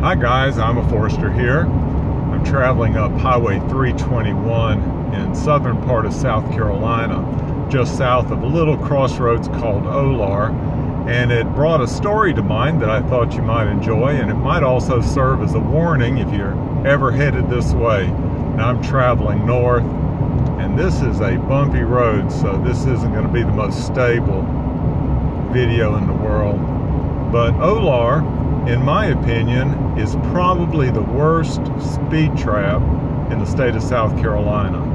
Hi guys, I'm a Forester here. I'm traveling up Highway 321 in southern part of South Carolina, just south of a little crossroads called Olar, and it brought a story to mind that I thought you might enjoy, and it might also serve as a warning if you're ever headed this way. Now I'm traveling north, and this is a bumpy road, so this isn't going to be the most stable video in the world. But Olar, in my opinion, is probably the worst speed trap in the state of South Carolina.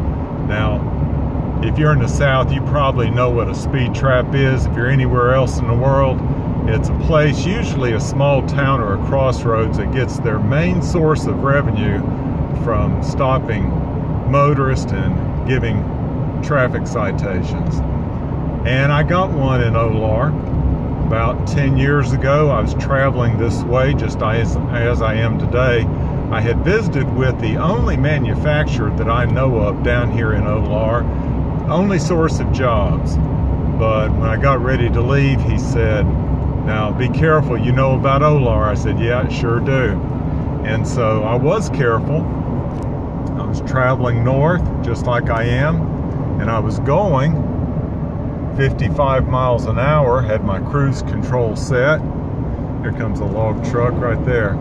Now, if you're in the South, you probably know what a speed trap is. If you're anywhere else in the world, it's a place, usually a small town or a crossroads, that gets their main source of revenue from stopping motorists and giving traffic citations. And I got one in Olar. About 10 years ago, I was traveling this way just as I am today. I had visited with the only manufacturer that I know of down here in Olar, only source of jobs. But when I got ready to leave, he said, "Now be careful, you know about Olar?" I said, "Yeah, I sure do." And so I was careful. I was traveling north just like I am, and I was going 55 miles an hour, had my cruise control set. Here comes a log truck right there.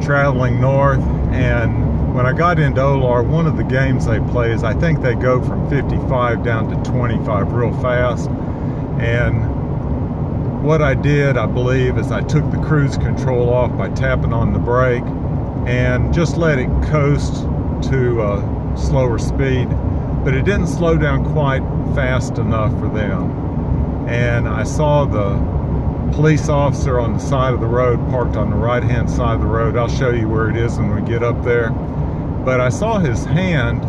Traveling north, and when I got into Olar, one of the games they play is I think they go from 55 down to 25 real fast. And what I did, I believe, is I took the cruise control off by tapping on the brake and just let it coast to a slower speed. But it didn't slow down quite fast enough for them. And I saw the police officer on the side of the road, parked on the right hand side of the road. I'll show you where it is when we get up there. But I saw his hand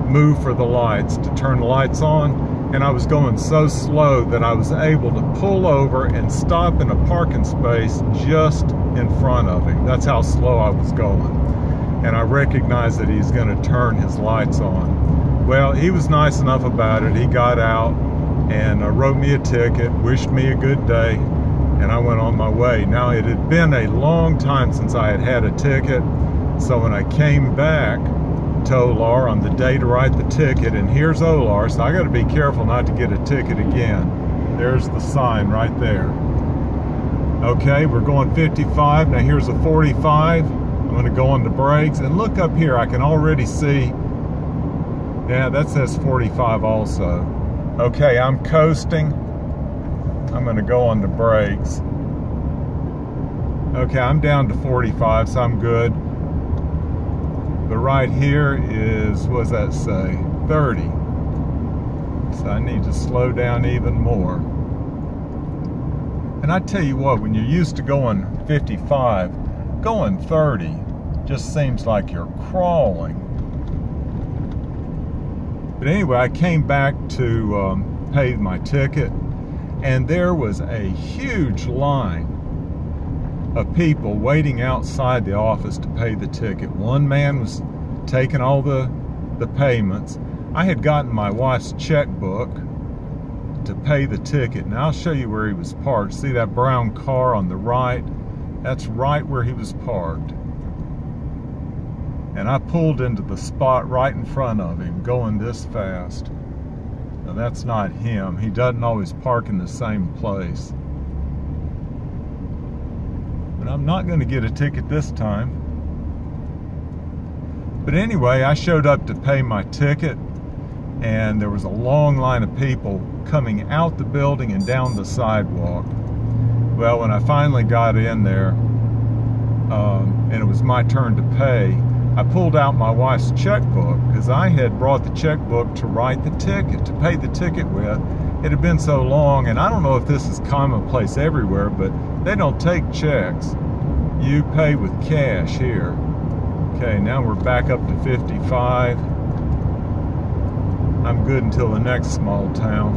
move for the lights, to turn the lights on, and I was going so slow that I was able to pull over and stop in a parking space just in front of him. That's how slow I was going. And I recognized that he's going to turn his lights on. Well, he was nice enough about it. He got out and wrote me a ticket, wished me a good day, and I went on my way. Now, it had been a long time since I had had a ticket, so when I came back to Olar on the day to write the ticket, and here's Olar, so I got to be careful not to get a ticket again. There's the sign right there. Okay, we're going 55. Now here's a 45. I'm going to go on the brakes, and look up here. I can already see. Yeah, that says 45 also. Okay, I'm coasting. I'm going to go on the brakes. Okay, I'm down to 45, so I'm good. But right here is, what does that say? 30. So I need to slow down even more. And I tell you what, when you're used to going 55, going 30 just seems like you're crawling. But anyway, I came back to pay my ticket, and there was a huge line of people waiting outside the office to pay the ticket. One man was taking all the payments. I had gotten my wife's checkbook to pay the ticket. Now I'll show you where he was parked. See that brown car on the right? That's right where he was parked. And I pulled into the spot right in front of him, going this fast. Now that's not him. He doesn't always park in the same place. But I'm not going to get a ticket this time. But anyway, I showed up to pay my ticket, and there was a long line of people coming out the building and down the sidewalk. Well, when I finally got in there, and it was my turn to pay, I pulled out my wife's checkbook, because I had brought the checkbook to write the ticket, to pay the ticket with. It had been so long, and I don't know if this is commonplace everywhere, but they don't take checks. You pay with cash here. Okay, now we're back up to 55. I'm good until the next small town.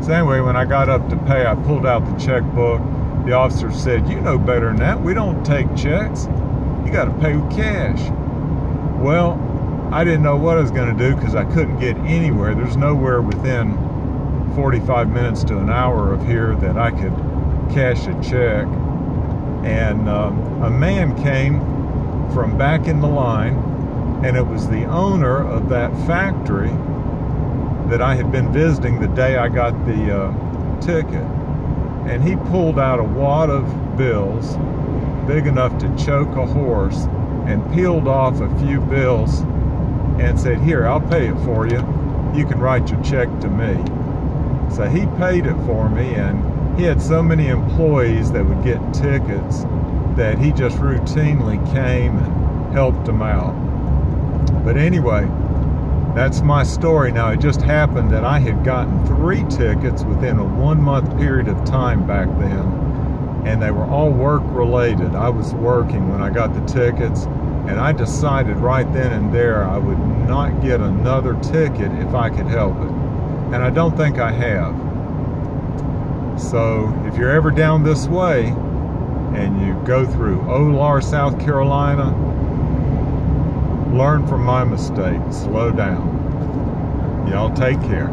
So anyway, when I got up to pay, I pulled out the checkbook. The officer said, "You know better than that. We don't take checks. You got to pay with cash." Well, I didn't know what I was going to do because I couldn't get anywhere. There's nowhere within 45 minutes to an hour of here that I could cash a check. And a man came from back in the line, and it was the owner of that factory that I had been visiting the day I got the ticket. And he pulled out a wad of bills big enough to choke a horse and peeled off a few bills and said, "Here, I'll pay it for you. You can write your check to me." So he paid it for me, and he had so many employees that would get tickets that he just routinely came and helped them out. But anyway, that's my story. Now, it just happened that I had gotten 3 tickets within a 1-month period of time back then, and they were all work related. I was working when I got the tickets, and I decided right then and there I would not get another ticket if I could help it. And I don't think I have. So if you're ever down this way and you go through Olar, South Carolina, learn from my mistakes. Slow down. Y'all take care.